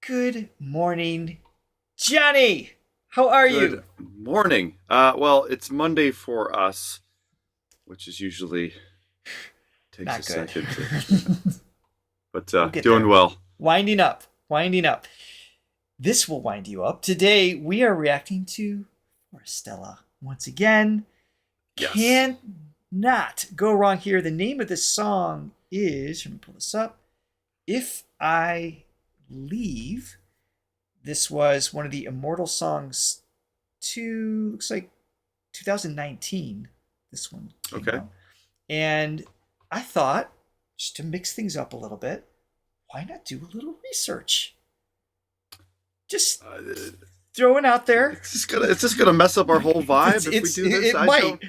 Good morning, Johnny. How are you? Good morning. Well, it's Monday for us, which is usually takes Not a good. second to, but We'll get doing there. well. Winding up. This will wind you up. Today we are reacting to Forestella once again. Yes. Cannot go wrong here. The name of this song is, let me pull this up, If I Leave. This was one of the Immortal Songs looks like 2019. This one came Okay. out. And I thought, just to mix things up a little bit, why not do a little research? Just throwing out there. It's just gonna mess up our whole vibe if we do this. It might.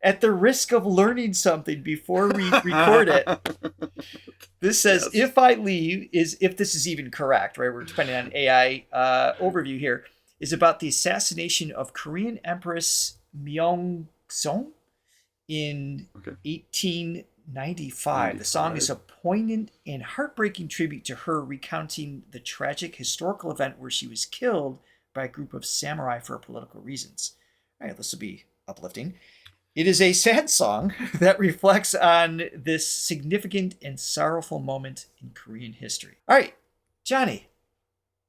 At the risk of learning something before we record it, this says, Yes. if I leave, is if this is even correct, right? We're depending on AI overview here, is about the assassination of Korean Empress Myeongseong in 1895. The song is a poignant and heartbreaking tribute to her, recounting the tragic historical event where she was killed by a group of samurai for political reasons. All right, this will be uplifting. It is a sad song that reflects on this significant and sorrowful moment in Korean history. All right, Johnny.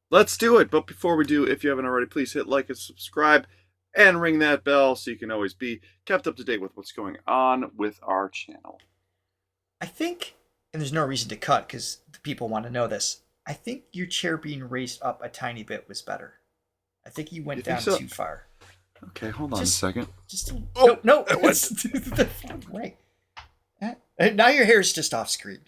Let's do it. But before we do, if you haven't already, please hit like and subscribe and ring that bell so you can always be kept up to date with what's going on with our channel. I think, and there's no reason to cut because the people want to know this, I think your chair being raised up a tiny bit was better. I think you went down too far. Okay, hold on a second. No, it's the right. Now your hair is just off screen.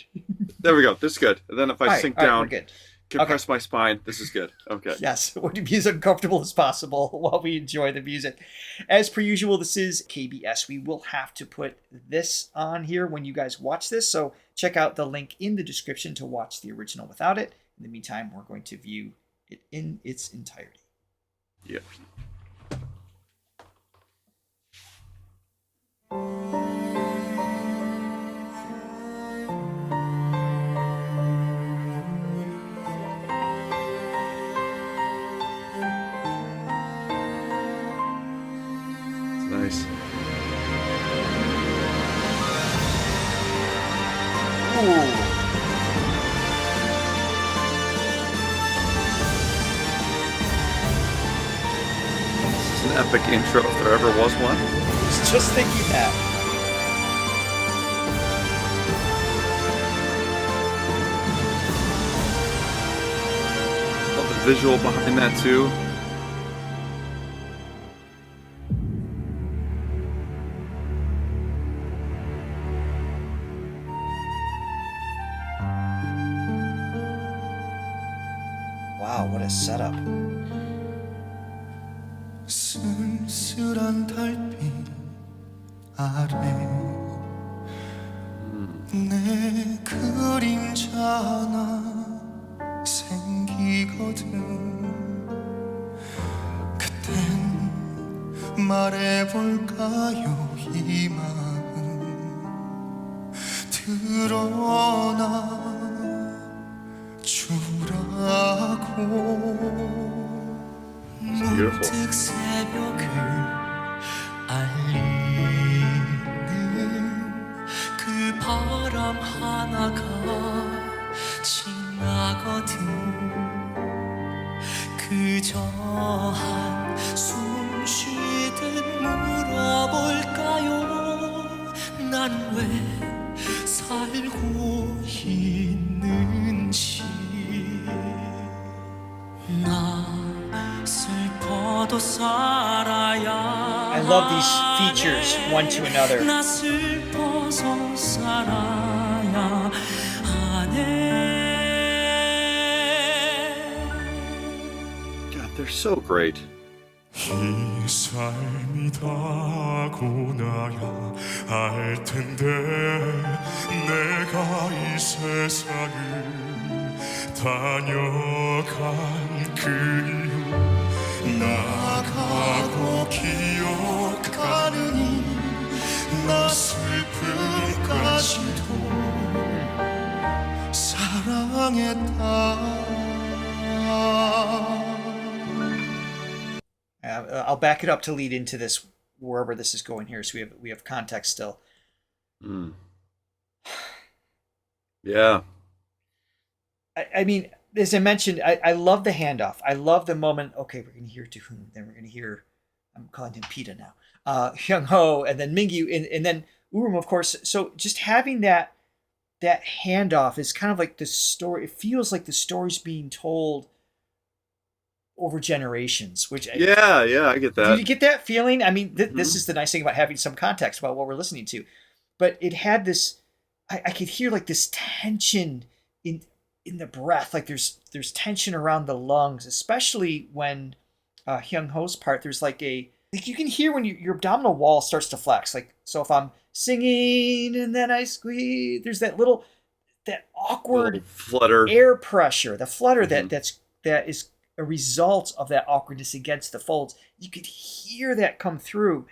There we go. This is good. And then if I sink down, we're good. compress my spine, this is good. Okay. Yes, we'll be as uncomfortable as possible while we enjoy the music. As per usual, this is KBS. We will have to put this on here when you guys watch this, so check out the link in the description to watch the original without it. In the meantime, we're going to view it in its entirety. Yeah. Nice. Ooh. This is an epic intro if there ever was one. I was just thinking that. Love the visual behind that too. Wow, what a setup. 쓸쓸한 달빛 아래 내 그림자 하나 생기거든. 그땐 말해볼까요 이 마음 드러나 주라고. 문득 새벽을 알리는 그 바람 하나가 지나거든. 그저 한숨 쉬듯 물어볼까요 난 왜 살고 있는지. 나 슬퍼도 살아야. I love these features one to another. 나 슬퍼서 살아야 하네. God, they're so great. 이 삶이 다고나야 알 텐데 내가 이 세상을 다녀간 그 이후 나가고 기억하느니 나 슬픔까지도 사랑했다. I'll back it up to lead into this wherever this is going here, so we have context still. Yeah. I mean, as I mentioned, I love the handoff. I love the moment. Okay, we're going to hear Tahoon, then we're going to hear, I'm calling him Pita now, Hyung Ho, and then Mingyu, and then Urum, of course. So just having that handoff is kind of like the story. It feels like the story's being told over generations. Which I get that. Did you get that feeling? I mean, this is the nice thing about having some context about what we're listening to. But it had this. I could hear like this tension in the breath, like there's tension around the lungs, especially when Hyung Ho's part, there's like you can hear when your abdominal wall starts to flex. Like, so if I'm singing and then I squeeze, there's that awkward flutter, air pressure, the flutter that is a result of that awkwardness against the folds. You could hear that come through.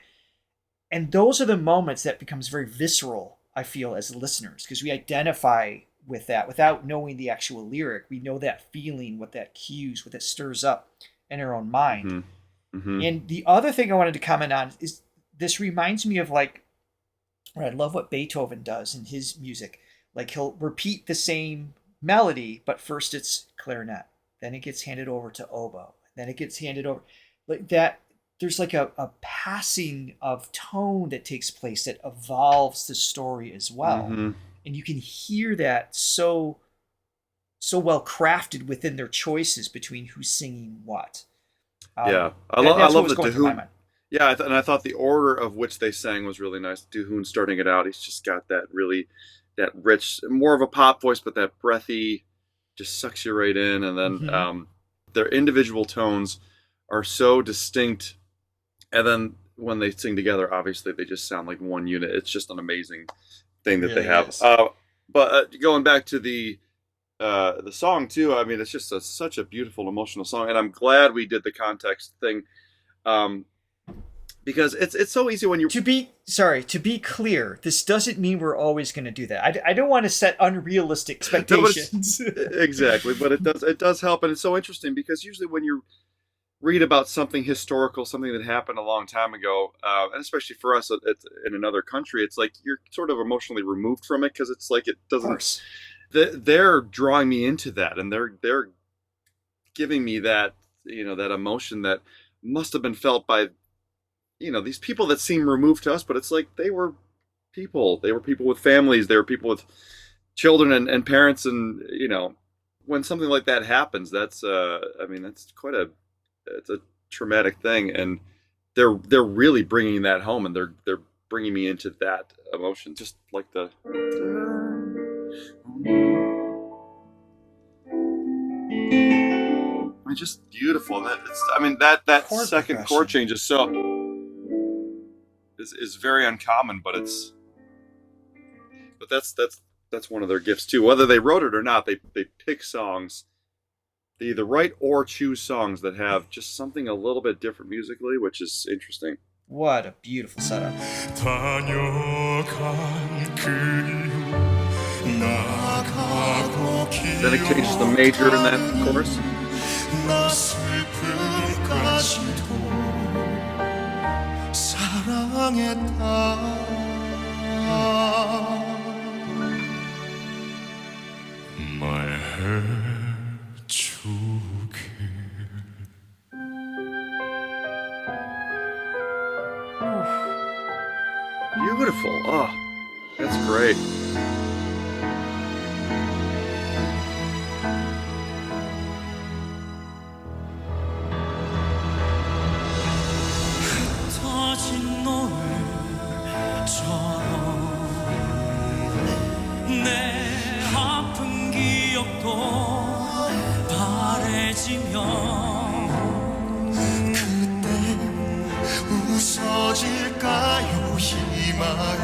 And those are the moments that becomes very visceral, I feel, as listeners, because we identify with that without knowing the actual lyric. We know that feeling, what that cues, what that stirs up in our own mind. And the other thing I wanted to comment on is this reminds me of I love what Beethoven does in his music. Like, he'll repeat the same melody, but first it's clarinet, then it gets handed over to oboe, then it gets handed over like that. There's like a passing of tone that takes place that evolves the story as well. And you can hear that so well crafted within their choices between who's singing what. I love the Tahoon. Yeah, and I thought the order of which they sang was really nice. Tahoon starting it out, he's just got that rich, more of a pop voice, but that breathy, just sucks you right in. And then their individual tones are so distinct. And then when they sing together, obviously they just sound like one unit. It's just an amazing thing that they have. But going back to the song too, I mean, it's just such a beautiful, emotional song, and I'm glad we did the context thing, because it's so easy when you. To be clear, this doesn't mean we're always going to do that. I don't want to set unrealistic expectations. Exactly, but it does help, and it's so interesting because usually when you read about something historical, something that happened a long time ago, and especially for us in another country, it's like you're sort of emotionally removed from it because it's like it doesn't. They're drawing me into that, and they're giving me that that emotion that must have been felt by these people that seem removed to us, but it's like they were people. They were people with families. They were people with children and parents, and when something like that happens, that's that's it's a traumatic thing, and they're really bringing that home, and they're bringing me into that emotion, just like the. I mean, just beautiful. That second chord change is is very uncommon, but that's one of their gifts too. Whether they wrote it or not, they pick songs. They either write or choose songs that have just something a little bit different musically, which is interesting. What a beautiful setup. Then it changes the major in that chorus. My head. Beautiful. Oh, that's great. 웃어질까요 이 마음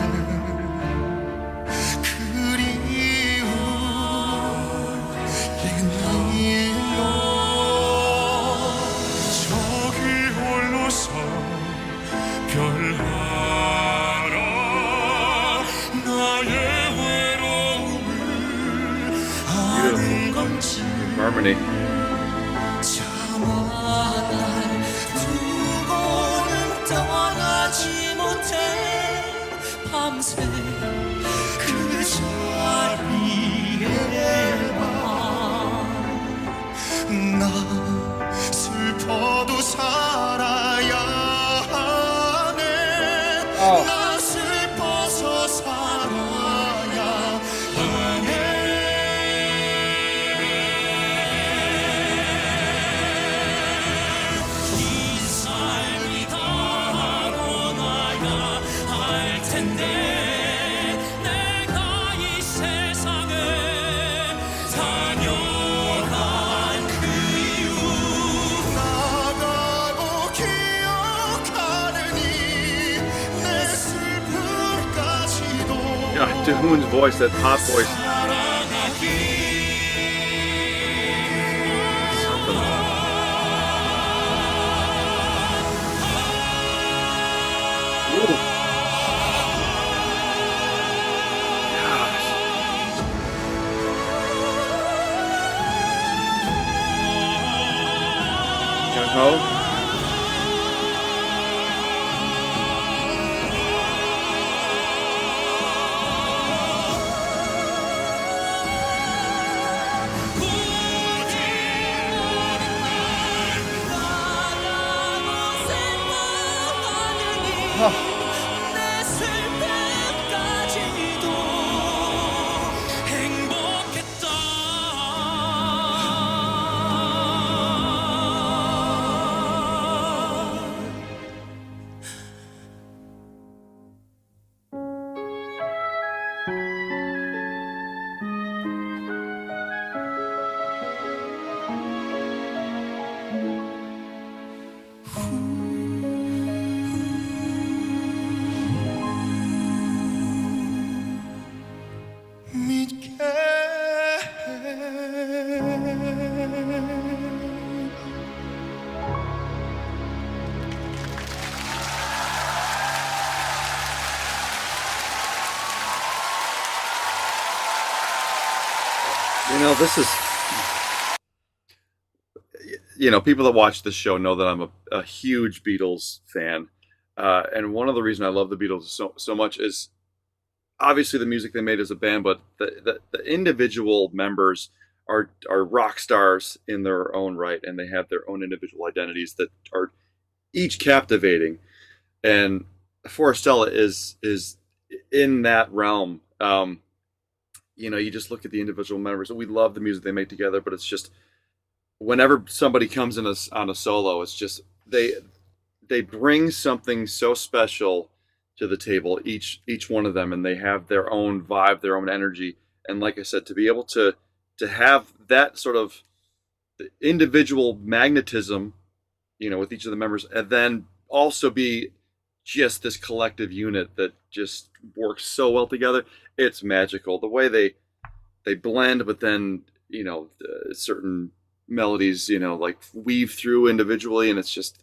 그리운 옛일로 저기 홀로서 별하라 나의 외로움을 아는 건지 Harmony. 차마 날 두고 나 슬퍼도 살아야 하네 나 슬퍼서 살아야 하네 이 삶이 다가오나야 할 텐데 내가 이 세상에 다녀간 그 이유 나가고 기억하느니 내 슬픔까지도 God, Dahoon's voice, that pop voice. 사랑하기 Ooh. Gosh. Gung Ho? 내 슬픔까지도 행복했다 믿게 You know, this is, people that watch this show know that I'm a huge Beatles fan. And one of the reasons I love the Beatles so much is obviously the music they made as a band, but the individual members are rock stars in their own right, and they have their own individual identities that are each captivating. And Forestella is in that realm. You just look at the individual members, and we love the music they make together, but it's just whenever somebody comes in on a solo, it's just they bring something so special to the table, each one of them, and they have their own vibe, their own energy. And like I said, to be able to have that sort of individual magnetism, with each of the members, and then also be just this collective unit that just works so well together. It's magical. The way they blend, but then, certain melodies, like weave through individually, and it's just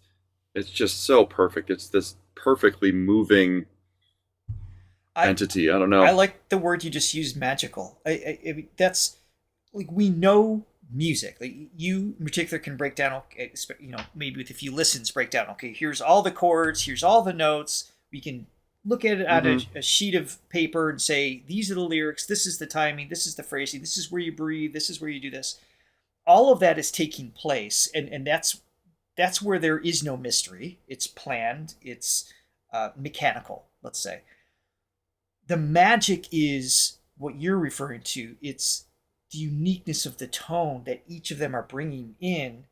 so perfect. It's this perfectly moving entity. I don't know. I like the word you just used, magical. I that's like, we know music. Like, you in particular can break down, okay, maybe with a few listens, break down, okay, here's all the chords, here's all the notes. We can look at it on a sheet of paper and say, these are the lyrics, this is the timing, this is the phrasing, this is where you breathe, this is where you do this. All of that is taking place, and that's where there is no mystery. It's planned, it's mechanical, let's say. The magic is what you're referring to. It's the uniqueness of the tone that each of them are bringing in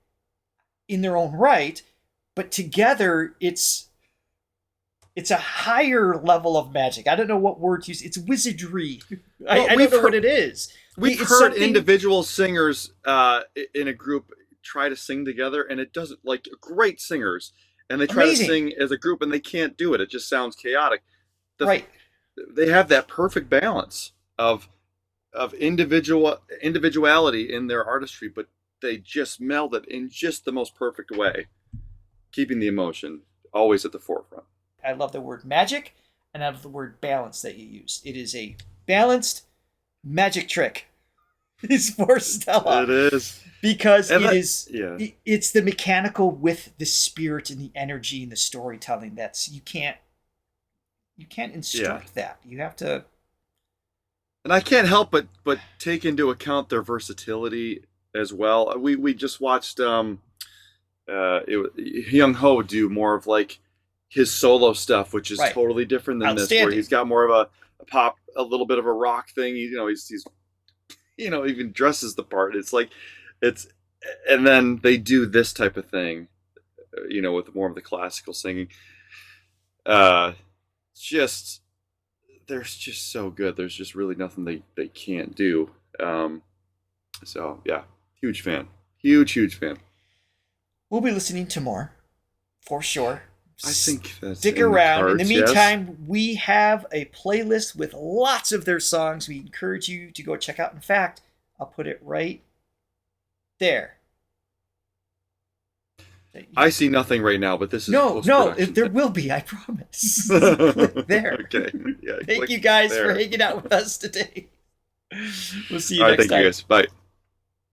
their own right, but together it's a higher level of magic. I don't know what word to use. It's wizardry. Well, I don't know what it is. We've It's heard something- individual singers in a group try to sing together, and it doesn't, like, great singers, and they try Amazing. to sing as a group, and they can't do it. It just sounds chaotic. Right. They have that perfect balance of individuality in their artistry, but they just meld it in just the most perfect way, keeping the emotion always at the forefront. I love the word magic, and I love the word balance that you used. It is a balanced magic trick. It's Forestella. It is. Because And it's the mechanical with the spirit and the energy and the storytelling. That's, you can't instruct that. You have to. And I can't help but take into account their versatility as well. We just watched Young Ho do more of like his solo stuff, which is Right. totally different than this, where Outstanding. he's got more of a pop, a little bit of a rock thing. He's even dresses the part. It's like and then they do this type of thing, with more of the classical singing. Just they're just so good. There's just really nothing they can't do. So yeah, huge fan, huge fan. We'll be listening to more, for sure. I think that's Stick in the around. In cards, the yes. meantime, we have a playlist with lots of their songs. We encourage you to go check out. In fact, I'll put it right there. I see nothing right now, but this is No, post-production. there will be, I promise. Click there. Okay. Yeah, Thank click you guys there. for hanging out with us today. We'll see you All right, next thank time. you guys. Bye.